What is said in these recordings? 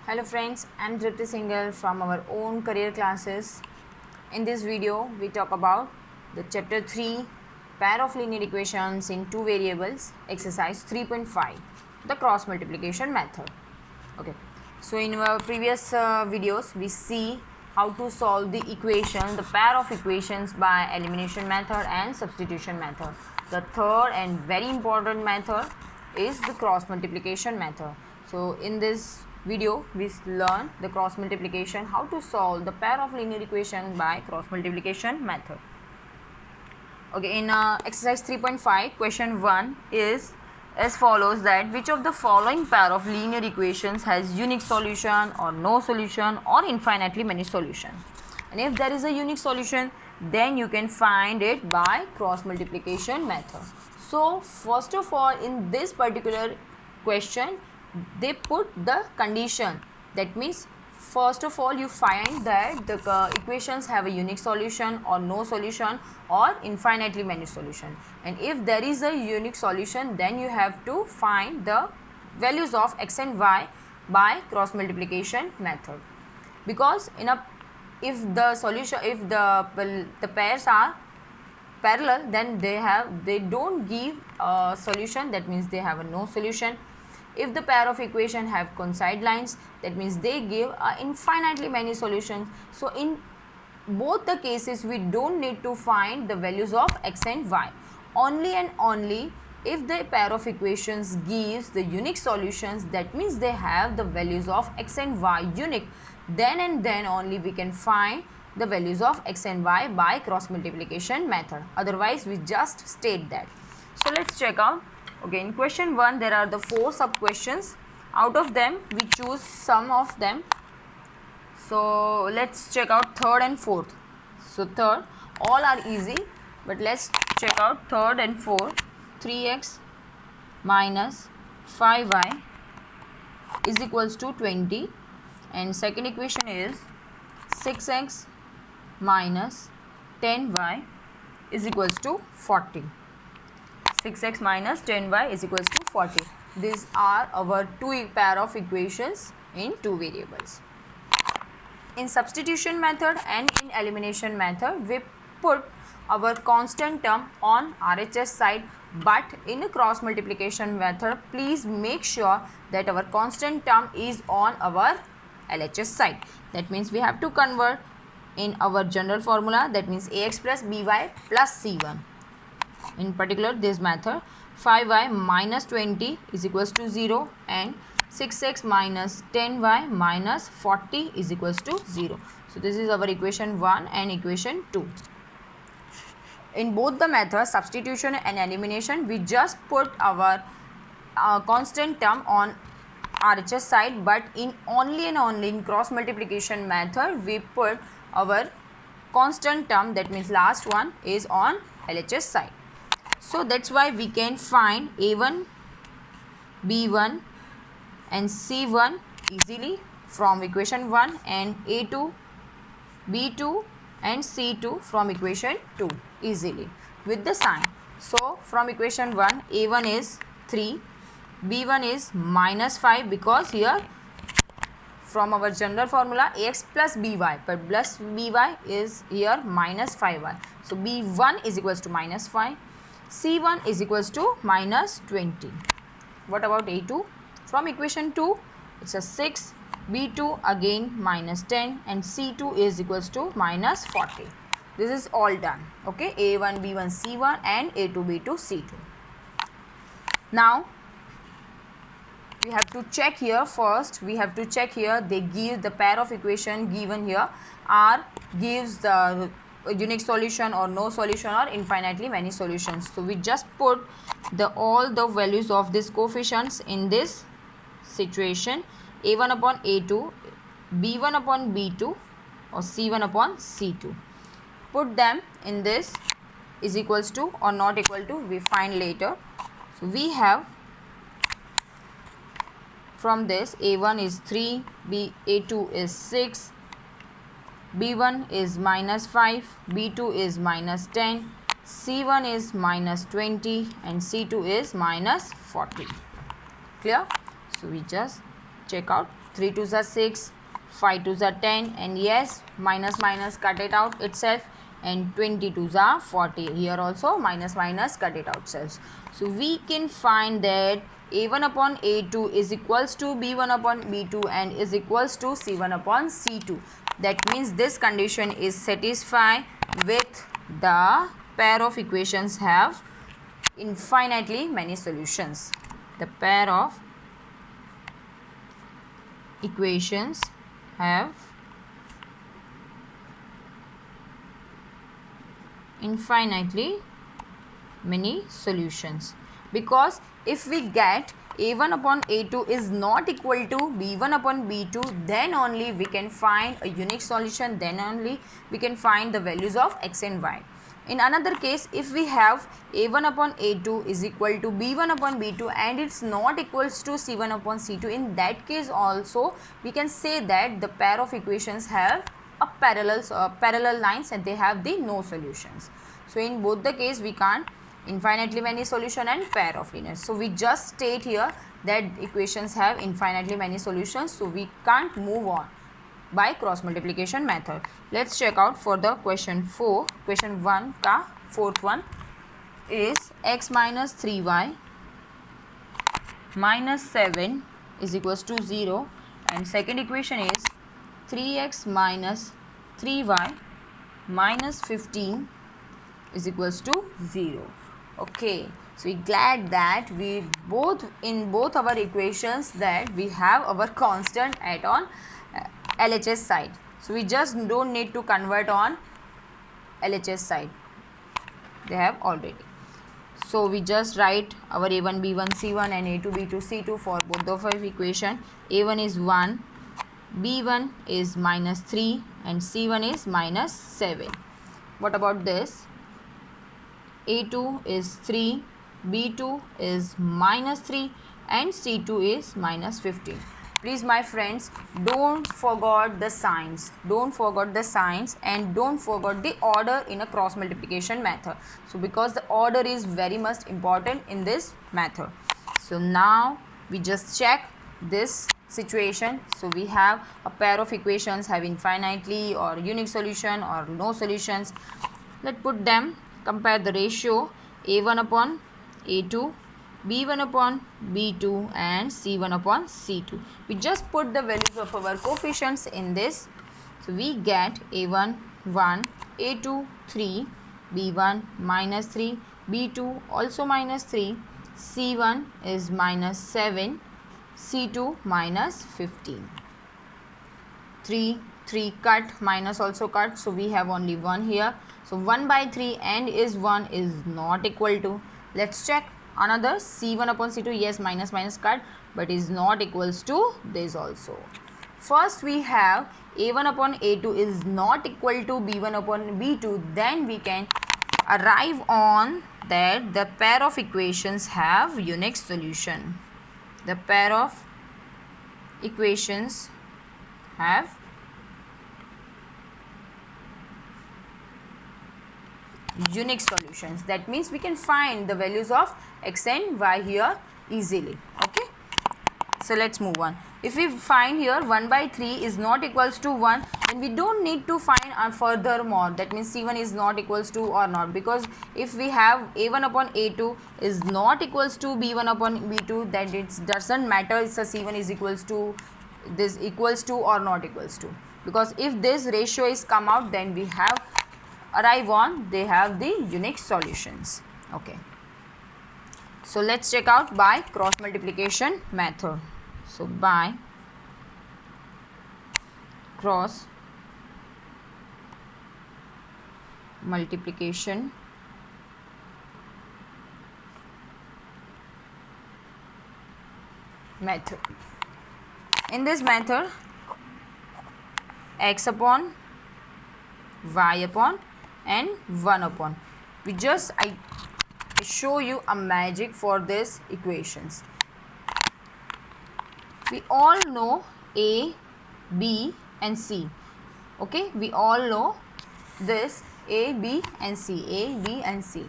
Hello friends, I'm Dripti Singhal from our own career classes. In this video, we talk about the chapter 3 pair of linear equations in two variables, exercise 3.5, the cross multiplication method. Okay, so in our previous videos, we see how to solve the equation, the pair of equations by elimination method and substitution method. The third and very important method is the cross multiplication method. So in this video we learn the cross multiplication, how to solve the pair of linear equation by cross multiplication method. Okay, in exercise 3.5, question 1 is as follows, that which of the following pair of linear equations has unique solution or no solution or infinitely many solutions. And if there is a unique solution, then you can find it by cross multiplication method. So first of all, in this particular question, they put the condition. That means first of all you find that the equations have a unique solution or no solution or infinitely many solution, and if there is a unique solution, then you have to find the values of x and y by cross multiplication method. Because in a if the solution, if the pairs are parallel, then they don't give a solution, that means they have a no solution. If the pair of equation have coincide lines, that means they give infinitely many solutions. So in both the cases we don't need to find the values of x and y. Only and only if the pair of equations gives the unique solutions, that means they have the values of x and y unique, then and then only we can find the values of x and y by cross multiplication method. Otherwise we just state that. So let's check out. Okay, in question 1 there are the 4 sub questions. Out of them we choose some of them. So let's check out third and fourth. So third, all are easy, but let's check out third and fourth. 3x minus 5y is equals to 20, and second equation is 6x minus 10y is equals to 40. 6x minus 10y is equals to 40. These are our two pair of equations in two variables. In substitution method and in elimination method, we put our constant term on RHS side, but in a cross multiplication method, please make sure that our constant term is on our LHS side. That means we have to convert in our general formula, that means ax plus by plus c1. In particular this method, 5y minus 20 is equals to 0 and 6x minus 10y minus 40 is equals to 0. So this is our equation 1 and equation 2. In both the methods, substitution and elimination, we just put our constant term on RHS side, but in only and only in cross multiplication method we put our constant term, that means last one, is on LHS side. So that's why we can find a1, b1 and c1 easily from equation 1, and a2, b2 and c2 from equation 2 easily with the sign. So from equation 1, a1 is 3, b1 is minus 5, because here from our general formula ax plus by, but plus by is here minus 5y. So b1 is equals to minus 5. C1 is equals to minus 20. What about A2? From equation 2, it's a 6, B2 again minus 10, and C2 is equals to minus 40. This is all done. Okay, A1, B1, C1 and A2, B2, C2. Now, we have to check here first. We have to check here, they give the pair of equation given here are gives the unique solution or no solution or infinitely many solutions. So we just put all the values of these coefficients in this situation, a1 upon a2, b1 upon b2 or c1 upon c2. Put them in this is equals to or not equal to, we find later. So we have from this a1 is 3, a2 is 6, b1 is minus 5, b2 is minus 10, c1 is minus 20 and c2 is minus 40. Clear? So we just check out. 3 2s are 6, 5 2s are 10, and yes, minus minus cut it out itself, and 22s are 40. Here also minus minus cut it out selves. So we can find that a1 upon a2 is equals to b1 upon b2 and is equals to c1 upon c2. That means this condition is satisfied with the pair of equations have infinitely many solutions. The pair of equations have infinitely many solutions, because if we get a1 upon a2 is not equal to b1 upon b2, then only we can find a unique solution, then only we can find the values of x and y. In another case, if we have a1 upon a2 is equal to b1 upon b2 and it's not equals to c1 upon c2, in that case also we can say that the pair of equations have a parallel lines and they have the no solutions. So in both the case we can't infinitely many solution and pair of linear. So we just state here that equations have infinitely many solutions, so we can't move on by cross multiplication method. Let's check out for the question 4. Question 1 ka fourth one is x minus 3y minus 7 is equals to 0, and second equation is 3x minus 3y minus 15 is equals to 0. Okay, so we glad that we in both our equations that we have our constant at on LHS side. So we just don't need to convert on LHS side, they have already. So we just write our a1 b1 c1 and a2 b2 c2 for both of our equation. a1 is 1, b1 is minus 3 and c1 is minus 7. What about this? a2 is 3, b2 is minus 3 and c2 is minus 15. Please my friends, don't forget the signs, and don't forget the order in a cross multiplication method. So because the order is very much important in this method. So now we just check this situation. So we have a pair of equations have infinitely or unique solution or no solutions. Let's put them, compare the ratio a1 upon a2, b1 upon b2 and c1 upon c2. We just put the values of our coefficients in this. So we get a1 1, a2 3, b1 minus 3, b2 also minus 3, c1 is minus 7, c2 minus 15. 3 cut, minus also cut, so we have only 1 here. So 1 by 3 and is 1 is not equal to. Let's check another c1 upon c2. Yes, minus minus cut, but is not equals to this also. First we have a1 upon a2 is not equal to b1 upon b2. Then we can arrive on that the pair of equations have unique solution. The pair of equations have unique solutions. That means we can find the values of x and y here easily. Okay, so let's move on. If we find here 1 by 3 is not equals to 1, then we don't need to find furthermore. That means c1 is not equals to or not, because if we have a1 upon a2 is not equals to b1 upon b2, then it doesn't matter if the c1 is equals to this equals to or not equals to, because if this ratio is come out, then we have arrive on they have the unique solutions. Okay, so let's check out by cross multiplication method. So by cross multiplication method, in this method x upon y upon and 1 upon, we just I show you a magic for this equations. We all know a, b and c. Okay, we all know this a, b and c, a, b and c.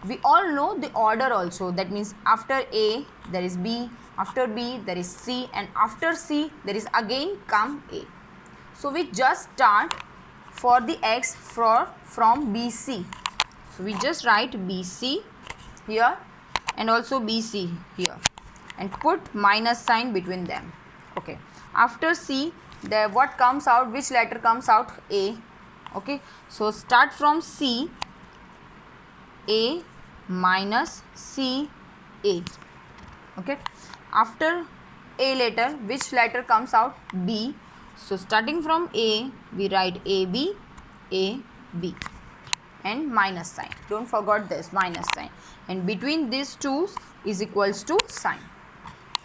we all know the order also. That means after A there is B, after B there is C, and after C there is again come A. So we just start for the x from BC. So we just write BC here and also BC here and put minus sign between them. Okay. After C, there what comes out, which letter comes out? A. Okay. So start from C, A minus C, A. Okay. After A letter, which letter comes out? B. So starting from A, we write AB, AB and minus sign. Don't forget this minus sign. And between these two is equals to sign.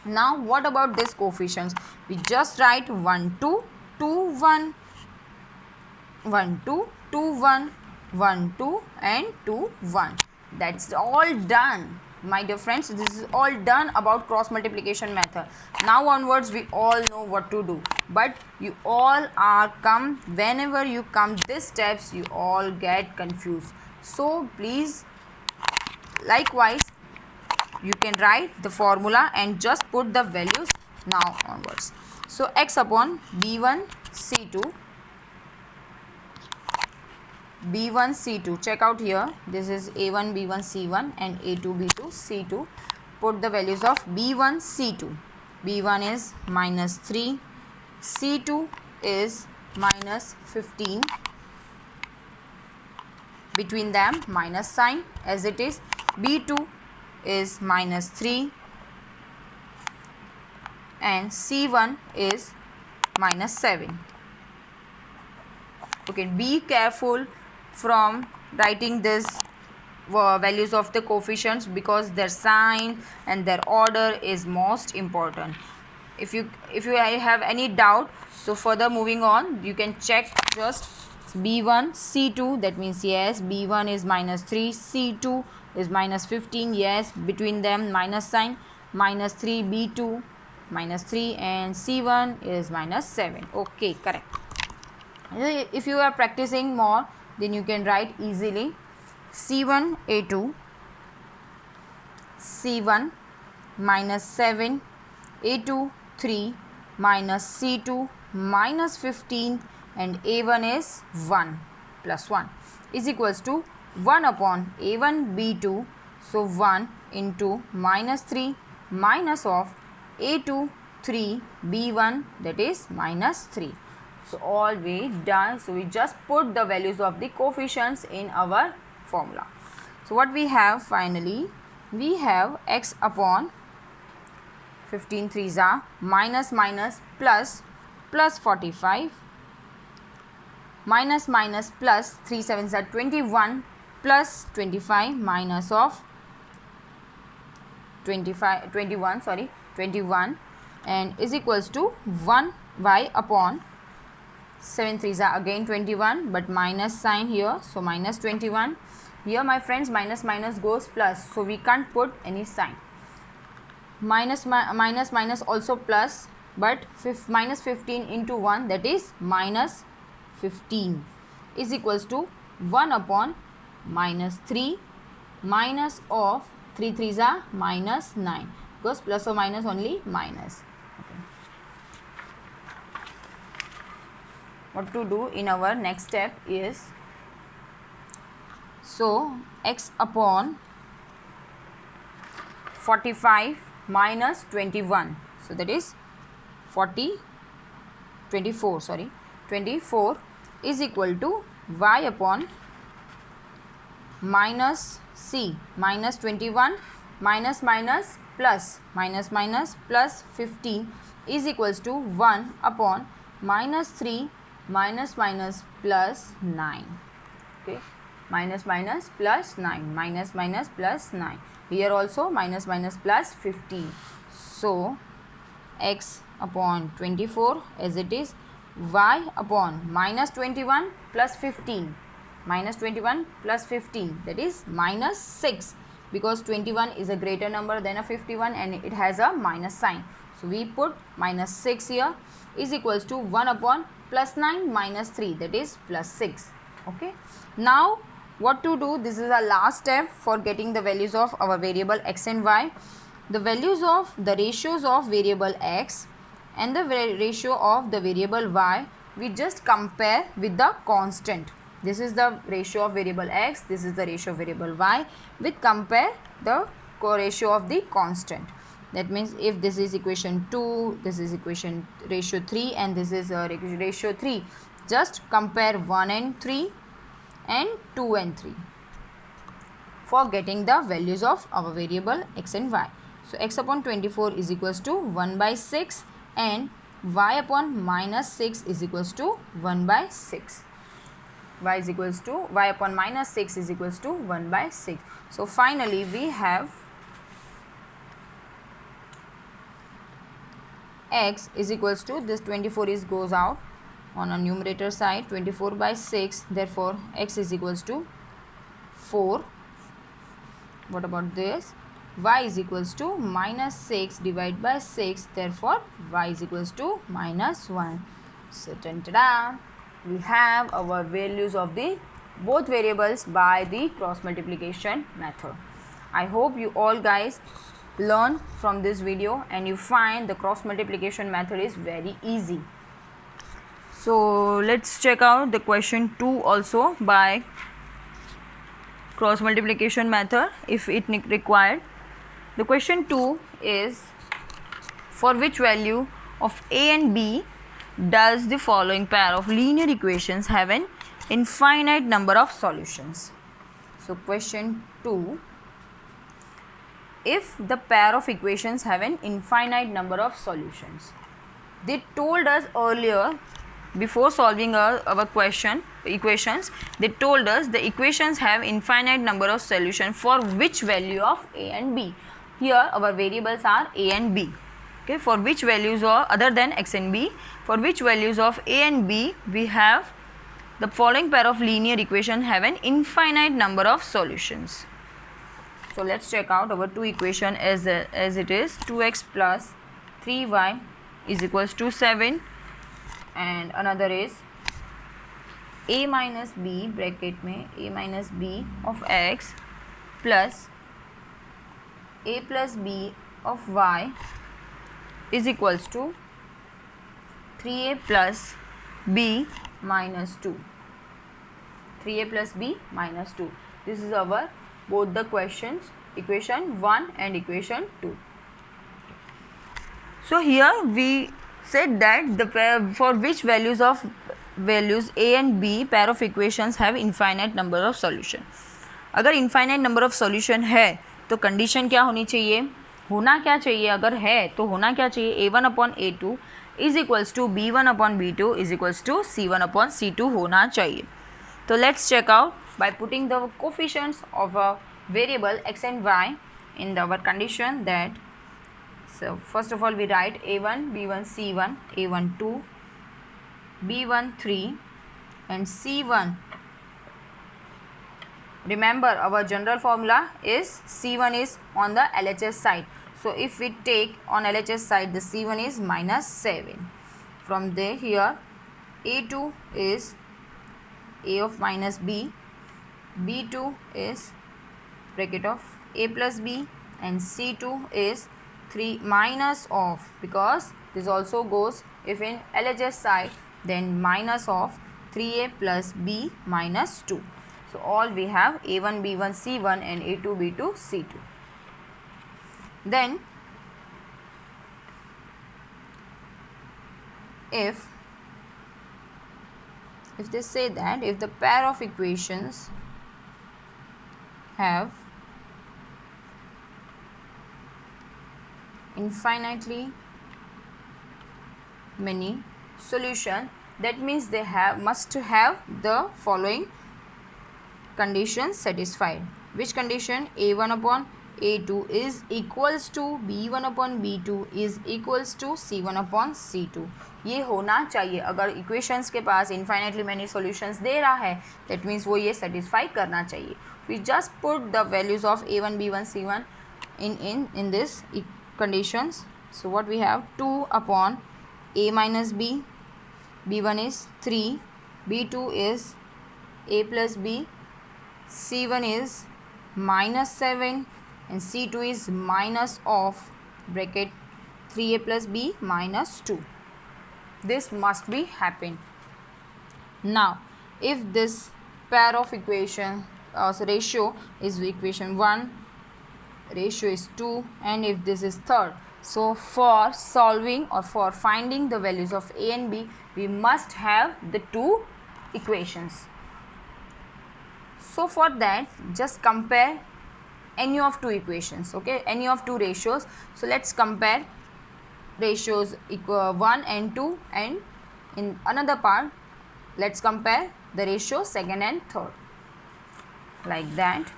Now what about this coefficients? We just write 1, 2, 2, 1, 1, 2, 2, 1, 1, 2 and 2, 1. That's all done. My dear friends, this is all done about cross multiplication method. Now onwards we all know what to do, but you all are come, whenever you come these steps you all get confused. So please, likewise you can write the formula and just put the values now onwards. So x upon b1 c2, b1 c2, check out here, this is a1 b1 c1 and a2 b2 c2. Put the values of b1 c2. b1 is minus 3, c2 is minus 15, between them minus sign as it is. b2 is minus 3 and c1 is minus 7. Okay, be careful from writing this values of the coefficients because their sign and their order is most important. If you have any doubt, so further moving on, you can check just b1 c2, that means yes, b1 is minus 3, c2 is minus 15, yes, between them minus sign, minus 3, b2 minus 3 and c1 is minus 7. Okay, correct. If you are practicing more, then you can write easily c1 a2, c1 minus 7, a2 3 minus c2 minus 15 and a1 is 1 plus 1 is equals to 1 upon a1 b2. So 1 into minus 3 minus of a2 3 b1, that is minus 3. So all way done. So we just put the values of the coefficients in our formula. So what we have finally, we have x upon 15 threes are minus minus plus, plus 45 minus minus plus 3 sevens are 21 plus 25 minus of 21 and is equals to 1y upon 7 threes are again 21 but minus sign here, so minus 21. Here my friends, minus minus goes plus, so we can't put any sign. Minus minus also plus, but minus 15 into 1, that is minus 15 is equals to 1 upon minus 3 minus of 3 threes are minus 9, because plus or minus only minus. Okay. What to do in our next step is, so x upon 45 minus 21, so that is 24 is equal to y upon minus c minus 21 minus minus plus minus minus plus 15 is equals to 1 upon minus 3 minus minus plus 9. Okay, minus minus plus 9, minus minus plus 9. Here also minus minus plus 15. So x upon 24 as it is, y upon minus 21 plus 15, minus 21 plus 15, that is minus 6, because 21 is a greater number than a 51 and it has a minus sign. So we put minus 6 here is equals to 1 upon plus 9 minus 3, that is plus 6. Okay. Now What to do? This is our last step for getting the values of our variable x and y. The values of the ratios of variable x and the ratio of the variable y, we just compare with the constant. This is the ratio of variable x, this is the ratio of variable y, with compare the ratio of the constant. That means if this is equation 2, this is equation ratio 3 and this is ratio 3, just compare 1 and 3 and 2 and 3 for getting the values of our variable x and y. So x upon 24 is equals to 1 by 6 and y upon minus 6 is equals to 1 by 6. Y upon minus 6 is equals to 1 by 6. So finally we have x is equals to, this 24 is goes out on a numerator side, 24 by 6, therefore x is equals to 4. What about this? Y is equals to minus 6 divided by 6, therefore y is equals to minus 1. So ta-da, we have our values of the both variables by the cross multiplication method. I hope you all guys learn from this video and you find the cross multiplication method is very easy. So let's check out the question 2 also by cross multiplication method if it required. The question 2 is, for which value of a and b does the following pair of linear equations have an infinite number of solutions? So question 2, if the pair of equations have an infinite number of solutions. They told us earlier, before solving our equations, they told us the equations have infinite number of solutions for which value of a and b. Here our variables are a and b. Okay, for which values of other than x and b, for which values of a and b we have the following pair of linear equations have an infinite number of solutions. So let's check out our two equation as it is. 2x plus 3y is equals to 7 and another is a minus b bracket में a minus b of x plus a plus b of y is equals to 3a plus b minus 2. 3a plus b minus 2. This is our both the questions, equation 1 and equation 2. So here we said that the pair for which values a and b pair of equations have infinite number of solution. अगर infinite number of solution है तो condition क्या होनी चाहिए, होना क्या चाहिए, अगर है तो होना क्या चाहिए, a1 upon a2 is equals to b1 upon b2 is equals to c1 upon c2 होना चाहिए. So let's check out by putting the coefficients of a variable x and y in our condition that. So first of all we write a1 b1 c1, a1 2, b1 3 and c1. Remember our general formula is c1 is on the LHS side. So if we take on LHS side, the c1 is minus 7. From there here a2 is a of minus b, b2 is bracket of a plus b and c2 is 3 minus of, because this also goes if in LHS side, then minus of 3a plus b minus 2. So all we have a1 b1 c1 and a2 b2 c2. Then if they say that if the pair of equations have infinitely many solution, that means they must have the following conditions satisfied. Which condition? a1 upon a2 is equals to b1 upon b2 is equals to c1 upon c2. ये होना चाहिए. अगर equations के पास infinitely many solutions दे रहा है, that means वो ये सेटिस्फाई करना चाहिए. We just put the values of a1 b1 c1 in this conditions. So what we have, 2 upon a minus b, b1 is 3, b2 is a plus b, C1 is minus 7 and C2 is minus of bracket 3a plus b minus 2. This must be happen. Now if this pair of equation ratio is equation 1, ratio is 2, and if this is third, so for solving or for finding the values of a and b, we must have the two equations. So for that, just compare any of two equations, okay, any of two ratios. So let's compare ratios equal 1 and 2, and in another part let's compare the ratio second and third, like that.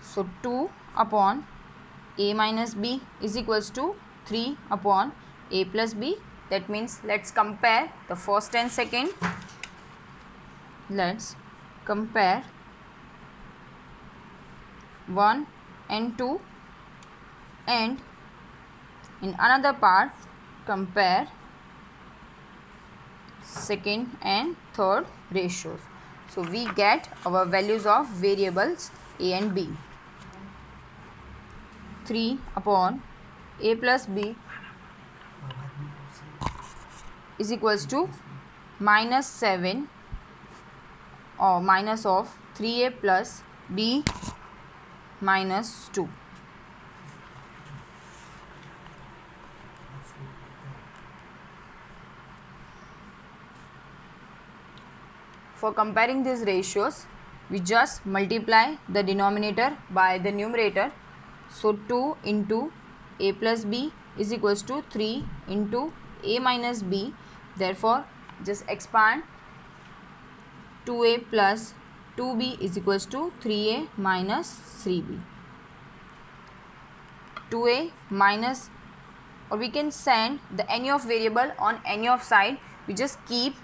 So 2 upon a minus b is equals to 3 upon a plus b. That means let's compare the first and second. Let's compare 1 and 2, and in another part compare second and third ratios. So we get our values of variables a and b. 3 upon a plus b is equals to minus 7 or minus of 3a plus b minus 2. For comparing these ratios, we just multiply the denominator by the numerator. So 2 into a plus b is equals to 3 into a minus b. Therefore, just expand 2a plus 2b is equals to 3a minus 3b. 2a minus, or we can send the any of variable on any of side. We just keep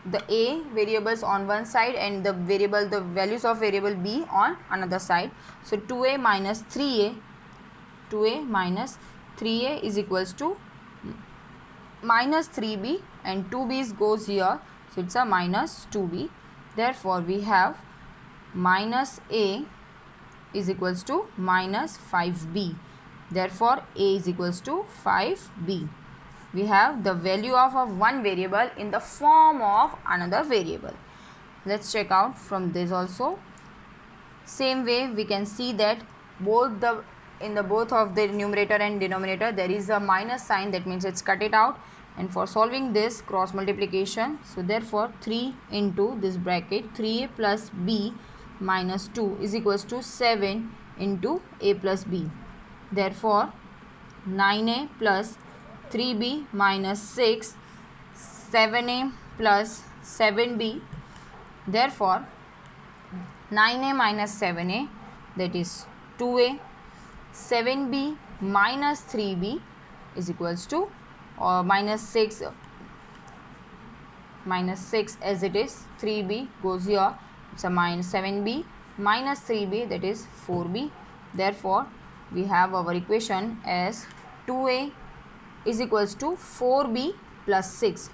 the a variables on one side and the values of variable b on another side. So 2a minus 3a, 2a minus 3a is equals to minus 3b, and 2b goes here, so it's a minus 2b. Therefore we have minus a is equals to minus 5b. Therefore a is equals to 5b. We have the value of one variable in the form of another variable. Let's check out from this also. Same way we can see that in both of the numerator and denominator there is a minus sign. That means it's cut it out. And for solving this cross multiplication, so therefore 3 into this bracket 3a plus b minus 2 is equals to 7 into a plus b. Therefore 9a plus 3b minus 6, 7a plus 7b. Therefore 9a minus 7a, that is 2a, 7b minus 3b is equals to minus 6 as it is, 3b goes here, it's a minus 7b minus 3b, that is 4b. Therefore we have our equation as 2a is equals to 4b plus 6,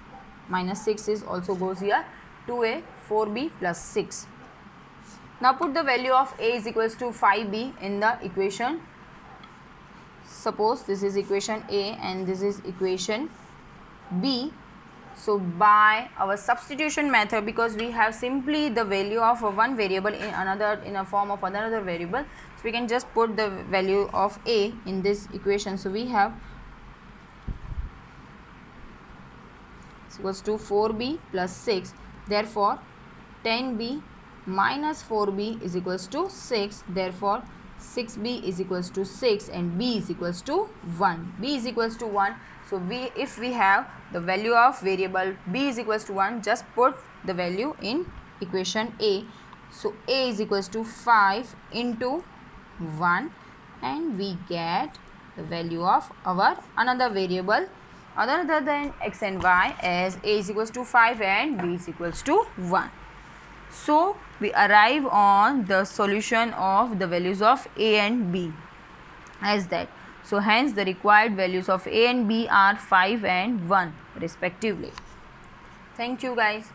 minus 6 is also goes here, 2a 4b plus 6. Now put the value of a is equals to 5b in the equation. Suppose this is equation a and this is equation b. So by our substitution method, because we have simply the value of one variable in a form of another variable, so we can just put the value of a in this equation. So we have equals to 4b plus 6. Therefore 10b minus 4b is equals to 6. Therefore 6b is equals to 6 and b is equals to 1. b is equals to 1. So if we have the value of variable b is equals to 1, just put the value in equation a. So a is equals to 5 into 1, and we get the value of our another variable other than x and y as a is equals to 5 and b is equals to 1. So we arrive on the solution of the values of a and b as that. So hence the required values of a and b are 5 and 1 respectively. Thank you guys.